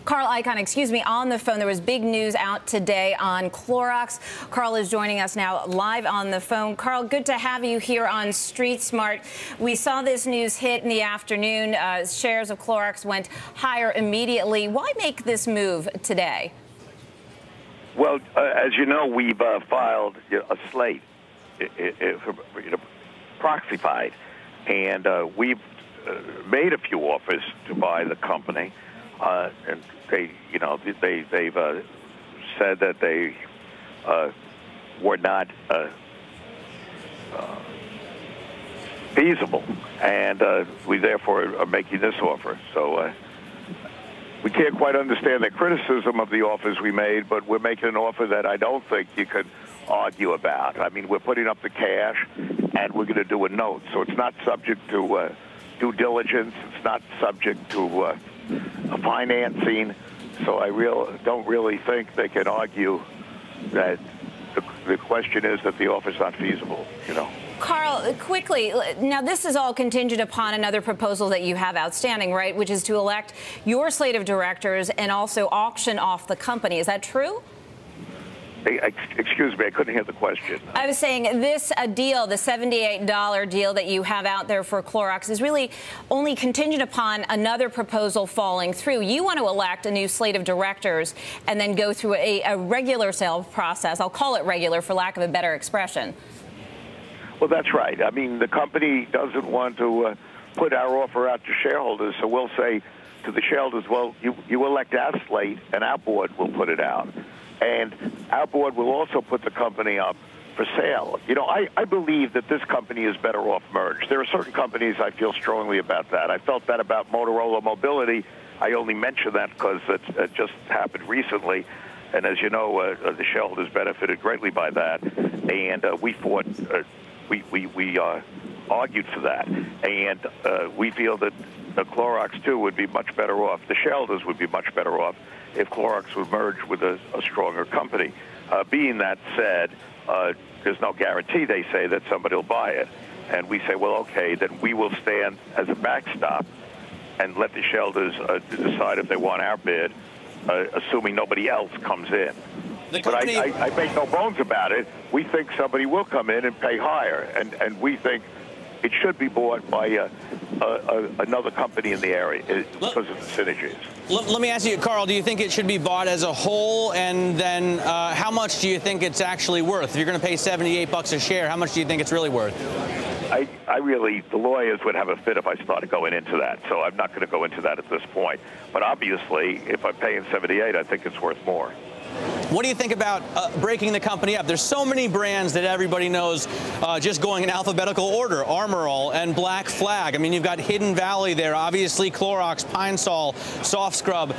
Carl Icahn, excuse me, on the phone. There was big news out today on Clorox. Carl is joining us now live on the phone. Carl, good to have you here on Street Smart. We saw this news hit in the afternoon. Shares of Clorox went higher immediately. Why make this move today? Well, as you know, we've filed a slate, proxy fight, and we've made a few offers to buy the company, and they've said that they were not feasible, and we therefore are making this offer. So we can't quite understand the criticism of the offers we made, but we're making an offer that I don't think you could argue about. I mean, we're putting up the cash, and we're going to do a note, so it's not subject to due diligence. It's not subject to financing. So I don't really think they can argue that the question is that the offer is not feasible, you know. Carl, quickly, now this is all contingent upon another proposal that you have outstanding, right, which is to elect your slate of directors and also auction off the company. Is that true? Excuse me, I couldn't hear the question. I was saying this deal, the $78 deal that you have out there for Clorox, is really only contingent upon another proposal falling through. You want to elect a new slate of directors and then go through a regular sale process. I'll call it regular for lack of a better expression. Well, that's right. I mean, the company doesn't want to put our offer out to shareholders, so we'll say to the shareholders, well, you elect our slate, and our board will put it out. And our board will also put the company up for sale. You know, I believe that this company is better off merged. There are certain companies I feel strongly about that. I felt that about Motorola Mobility. I only mention that because it just happened recently. And as you know, the shareholders benefited greatly by that. And we fought, we argued for that. And we feel that Clorox, too, would be much better off. The shareholders would be much better off if Clorox would merge with a stronger company. Being that said, there's no guarantee, they say, that somebody will buy it. And we say, well, okay, then we will stand as a backstop and let the shareholders decide if they want our bid, assuming nobody else comes in. But I make no bones about it. We think somebody will come in and pay higher, and we think it should be bought by another company in the area because of the synergies. Let me ask you, Carl, do you think it should be bought as a whole? And then how much do you think it's actually worth? If you're going to pay $78 a share, how much do you think it's really worth? I really, the lawyers would have a fit if I started going into that. So I'm not going to go into that at this point. But obviously, if I'm paying $78, I think it's worth more. What do you think about breaking the company up? There's so many brands that everybody knows just going in alphabetical order. Armor All and Black Flag. I mean, you've got Hidden Valley there. Obviously, Clorox, Pine Sol, Soft Scrub.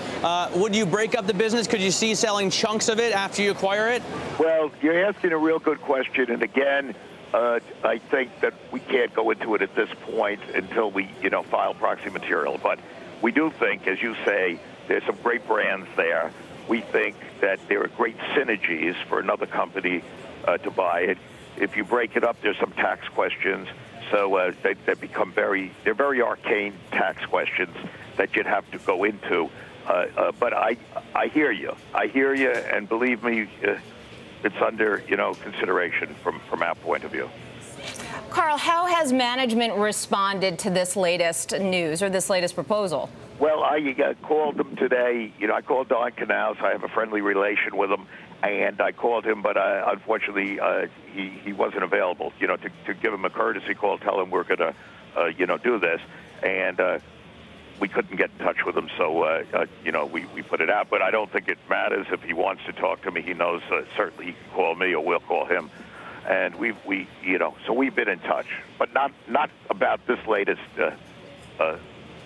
Would you break up the business? Could you see selling chunks of it after you acquire it? Well, you're asking a real good question. And again, I think that we can't go into it at this point until we, file proxy material. But we do think, as you say, there's some great brands there. We think that there are great synergies for another company to buy it. If you break it up, there's some tax questions. So they become they're very arcane tax questions that you'd have to go into. But I hear you. I hear you, and believe me, it's under consideration from our point of view. Carl, how has management responded to this latest news or this latest proposal? Well, I called them today. I called Don Canals. I have a friendly relation with him, and I called him, but unfortunately, he wasn't available. To give him a courtesy call, tell him we're going to, do this, and we couldn't get in touch with him, so we put it out. But I don't think it matters if he wants to talk to me. He knows certainly he can call me, or we'll call him. And so we've been in touch, but not about this latest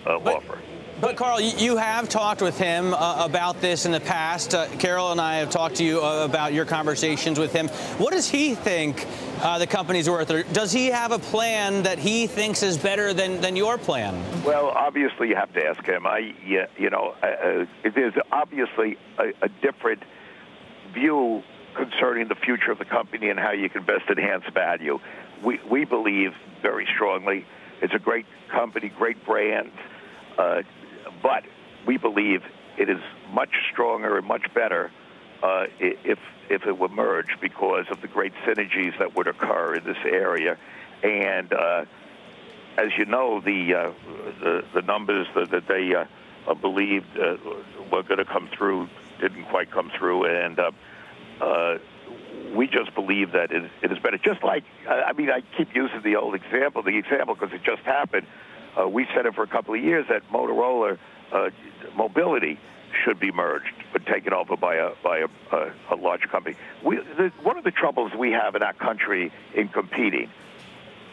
offer. But, Carl, you have talked with him about this in the past. Carol and I have talked to you about your conversations with him. What does he think the company's worth? Or does he have a plan that he thinks is better than your plan? Well, obviously, you have to ask him. There's obviously a different view concerning the future of the company and how you can best enhance value. We believe very strongly it's a great company, great brand. But we believe it is much stronger and much better if it were merged, because of the great synergies that would occur in this area. And as you know, the numbers that they believed were going to come through didn't quite come through, and we just believe that it is better. Just like, I mean, I keep using the example because it just happened. We said it for a couple of years that Motorola Mobility should be merged, but taken over by a large company. One of the troubles we have in our country in competing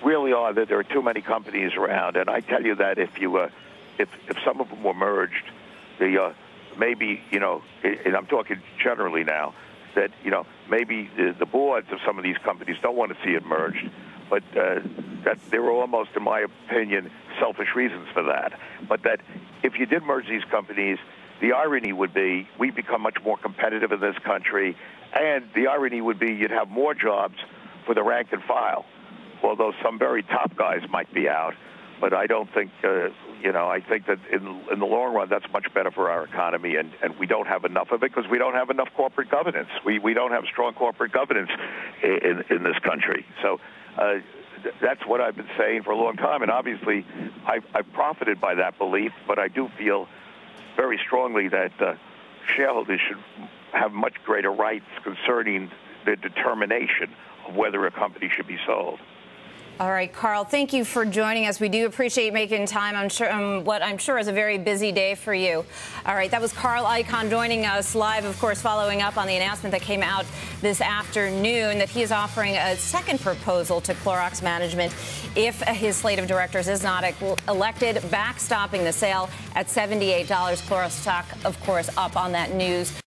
really are that there are too many companies around, and I tell you that if some of them were merged, maybe, and I'm talking generally now, that maybe the boards of some of these companies don't want to see it merged, but that there were almost, in my opinion, selfish reasons for that. But that if you did merge these companies, the irony would be we become much more competitive in this country, and the irony would be you'd have more jobs for the rank and file, although some very top guys might be out. But I don't think, I think that in the long run, that's much better for our economy, and we don't have enough of it because we don't have enough corporate governance. We don't have strong corporate governance in this country. So that's what I've been saying for a long time, and obviously I've profited by that belief, but I do feel very strongly that shareholders should have much greater rights concerning the determination of whether a company should be sold. All right, Carl, thank you for joining us. We do appreciate making time on what I'm sure is a very busy day for you. All right, that was Carl Icahn joining us live, of course, following up on the announcement that came out this afternoon that he is offering a second proposal to Clorox management if his slate of directors is not elected, backstopping the sale at $78. Clorox stock, of course, up on that news.